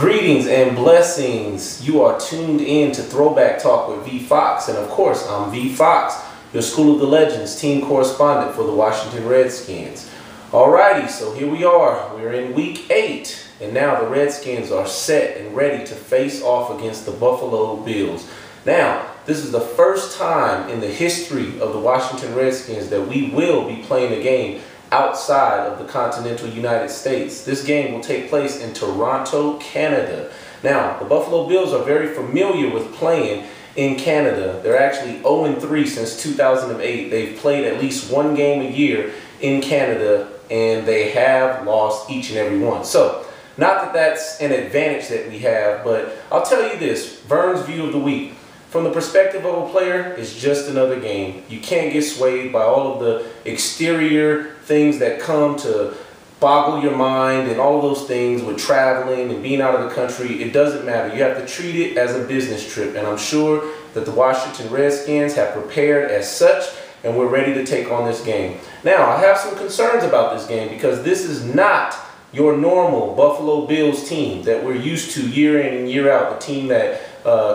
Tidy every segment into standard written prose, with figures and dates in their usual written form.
Greetings and blessings. You are tuned in to Throwback Talk with V Fox, and of course, I'm V Fox, your School of the Legends team correspondent for the Washington Redskins. Alrighty, so here we are. We're in week 8, and now the Redskins are set and ready to face off against the Buffalo Bills. Now, this is the first time in the history of the Washington Redskins that we will be playing a game outside of the continental United States. This game will take place in Toronto, Canada. Now, the Buffalo Bills are very familiar with playing in Canada. They're actually 0-3 since 2008. They've played at least one game a year in Canada, and they have lost each and every one. So, not that that's an advantage that we have, but I'll tell you this, Vern's view of the week. From the perspective of a player, it's just another game. You can't get swayed by all of the exterior things that come to boggle your mind and all of those things with traveling and being out of the country. It doesn't matter. You have to treat it as a business trip, and I'm sure that the Washington Redskins have prepared as such, and we're ready to take on this game. Now, I have some concerns about this game because this is not your normal Buffalo Bills team that we're used to year in and year out, the team that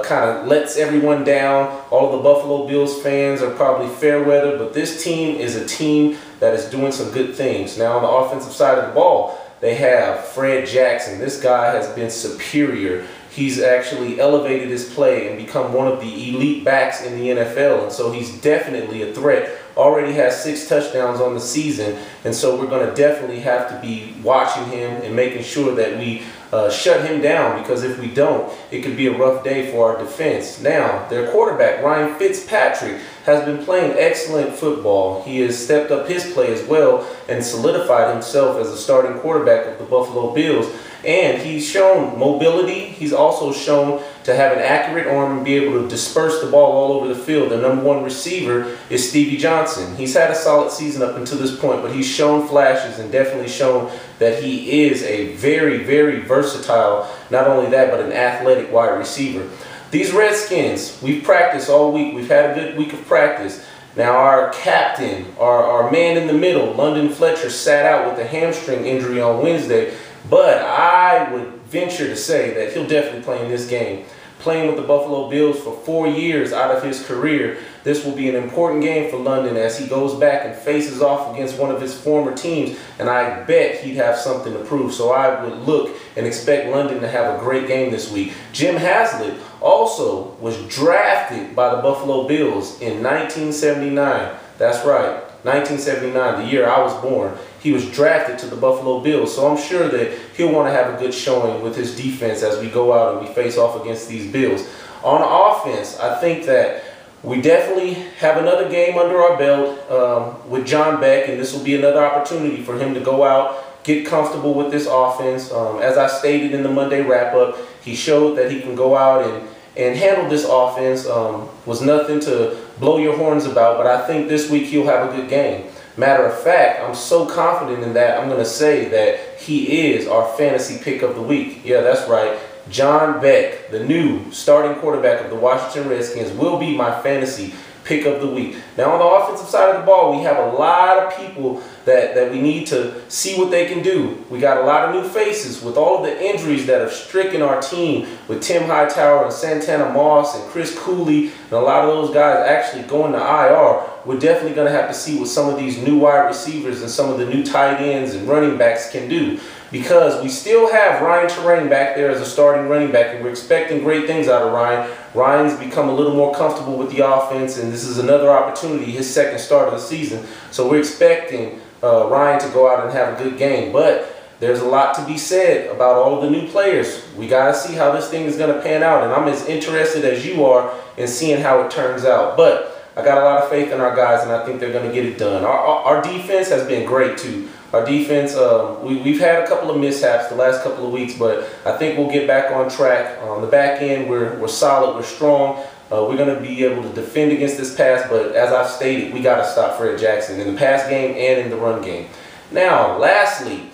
kind of lets everyone down. All of the Buffalo Bills fans are probably fair weather, but this team is a team that is doing some good things. Now, on the offensive side of the ball, they have Fred Jackson. This guy has been superior. He's actually elevated his play and become one of the elite backs in the NFL, and so he's definitely a threat. Already has 6 touchdowns on the season, and so we're going to definitely have to be watching him and making sure that we shut him down, because if we don't, it could be a rough day for our defense. Now, their quarterback, Ryan Fitzpatrick, has been playing excellent football. He has stepped up his play as well and solidified himself as a starting quarterback of the Buffalo Bills. And he's shown mobility. He's also shown to have an accurate arm and be able to disperse the ball all over the field. The #1 receiver is Stevie Johnson. He's had a solid season up until this point, but he's shown flashes and definitely shown that he is a very, very versatile, not only that, but an athletic wide receiver. These Redskins, we've practiced all week. We've had a good week of practice. Now, our captain, our man in the middle, London Fletcher, sat out with a hamstring injury on Wednesday. But I would venture to say that he'll definitely play in this game. Playing with the Buffalo Bills for 4 years out of his career, this will be an important game for London as he goes back and faces off against one of his former teams, and I bet he'd have something to prove. So I would look and expect London to have a great game this week. Jim Haslett also was drafted by the Buffalo Bills in 1979. That's right, 1979, the year I was born. He was drafted to the Buffalo Bills, so I'm sure that he'll want to have a good showing with his defense as we go out and we face off against these Bills. On offense, I think that we definitely have another game under our belt with John Beck, and this will be another opportunity for him to go out, get comfortable with this offense. As I stated in the Monday wrap-up, he showed that he can go out and handle this offense. Was nothing to blow your horns about, but I think this week he'll have a good game. Matter of fact, I'm so confident in that, I'm going to say that he is our fantasy pick of the week. Yeah, that's right. John Beck, the new starting quarterback of the Washington Redskins, will be my fantasy pick of the week. Now, on the offensive side of the ball, we have a lot of people that we need to see what they can do. We got a lot of new faces with all of the injuries that have stricken our team with Tim Hightower and Santana Moss and Chris Cooley, and a lot of those guys actually going to IR. We're definitely going to have to see what some of these new wide receivers and some of the new tight ends and running backs can do, because we still have Ryan Terrain back there as a starting running back, and we're expecting great things out of Ryan. Ryan's become a little more comfortable with the offense, and this is another opportunity, his second start of the season. So we're expecting Ryan to go out and have a good game. But there's a lot to be said about all of the new players. We got to see how this thing is going to pan out, and I'm as interested as you are in seeing how it turns out. But I got a lot of faith in our guys, and I think they're going to get it done. Our defense has been great, too. Our defense, we've had a couple of mishaps the last couple of weeks, but I think we'll get back on track. On the back end, we're solid, we're strong. We're going to be able to defend against this pass, but as I've stated, we got to stop Fred Jackson in the pass game and in the run game. Now, lastly,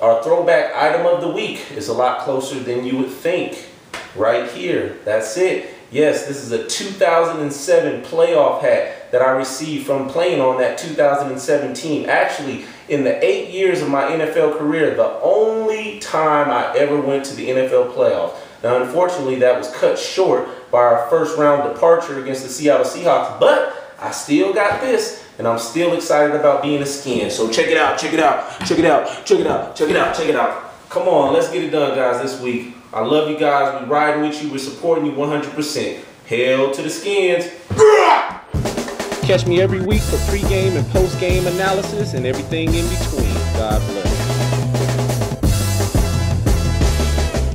our throwback item of the week is a lot closer than you would think. Right here. That's it. Yes, this is a 2007 playoff hat that I received from playing on that 2007 team. Actually, in the 8 years of my NFL career, the only time I ever went to the NFL playoffs. Now, unfortunately, that was cut short by our first round departure against the Seattle Seahawks, but I still got this, and I'm still excited about being a skin. So check it out, check it out, check it out, check it out, check it out, check it out. Come on, let's get it done, guys, this week. I love you guys. We're riding with you. We're supporting you 100%. Hail to the Skins. Catch me every week for pregame and postgame analysis and everything in between. God bless.